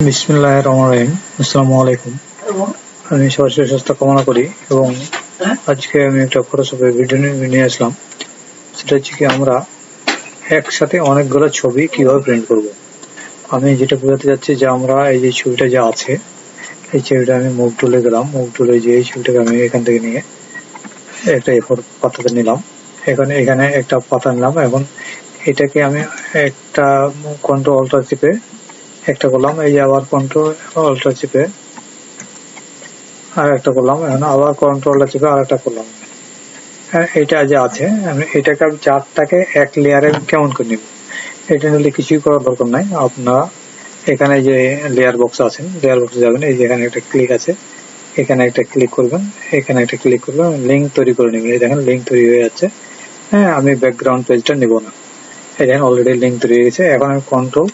বিসমিল্লাহির রহমানির রহিম। আসসালামু আলাইকুম। আমি সবার সুস্বাস্থ্য কামনা করি এবং আজকে আমি একটা ফটোশপের ভিডিও নিয়ে আসলাম। সেটা হচ্ছে কি আমরা একসাথে অনেকগুলো ছবি কিভাবে প্রিন্ট করব। আমি যেটা বোঝাতে চাচ্ছি যে আমরা এই যে ছবিটা যা আছে, এই ছবিটা আমি মুভ টুলে গেলাম। মুভ টুলে যে এই ছবিটাকে আমি এখান থেকে নিয়ে একটা এ4 পাতাতে নিলাম। এখানে একটা পাতা নিলাম। এখন এটাকে আমি একটা কন্ট্রোল অল্টার চেপে একটা করলাম, এই যে আবার কন্ট্রোল অল্টার চেপে আর একটা করলাম, এখন আবার কন্ট্রোলটা চেপে আর একটা করলাম। এটা যে আছে আমি এটাকে চারটাকে এক লেয়ারে কেমন করে নিব, এটা নিলে কিছুই করার দরকার নাই। আপনারা এখানে যে লেয়ার বক্স আছে, লেয়ার বক্সে যাবেন, এই যে এখানে একটা ক্লিক আছে, এখানে একটা ক্লিক করবেন, এখানে একটা ক্লিক করবেন, লিঙ্ক তৈরি করে নেবেন। এই দেখেন লিঙ্ক তৈরি হয়ে যাচ্ছে। হ্যাঁ, আমি ব্যাকগ্রাউন্ড পেজটা নিব না, এই দেখেন অলরেডি লিঙ্ক তৈরি হয়ে গেছে। এখন আমি কন্ট্রোল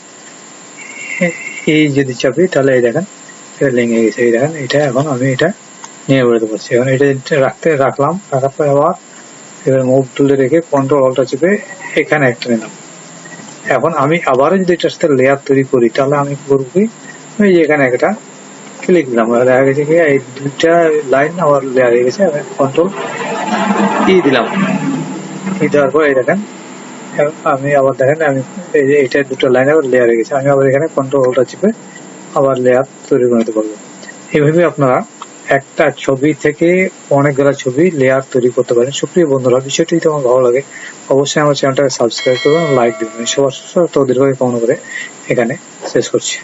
এই যদি চাপি তাহলে এই দেখেন এটা লিঙ্ক হয়ে গেছে। এই দেখেন এটা এখন আমি এটা নিয়ে বেরোতে পারছি। এখন এটা রাখলাম, রাখার পর আবার এবার মুভ তুলে রেখে কন্ট্রোল অল্টার চেপে এখানে একটা নিলাম। এখন আমি আবারও যদি এটার সাথে লেয়ার তৈরি করি তাহলে আমি কি করবো, এই যে এখানে একটা ক্লিক দিলাম, দেখা গেছে কি এই দুইটা লাইন আবার লেয়ার হয়ে গেছে। কন্ট্রোল দিলাম, দেওয়ার পর এই দেখেন আমি আবার দেখেন আমি এই যে এটা দুটো লাইন আবার লেয়ার হয়ে গেছে। আমি আবার এখানে কন্ট্রোল অল্টার চেপে আবার লেয়ার তৈরি করে নিতে পারবো। এইভাবে আপনারা একটা ছবি থেকে অনেকগুলো ছবি লেয়ার তৈরি করতে পারেন। সুপ্রিয় বন্ধুরা, বিষয়টি যদি আমার ভালো লাগে অবশ্যই আমার চ্যানেলটাকে সাবস্ক্রাইব করবেন, লাইক দিবেন। সবার সুস্থ দীর্ঘায়ু কামনা করে এখানে শেষ করছি।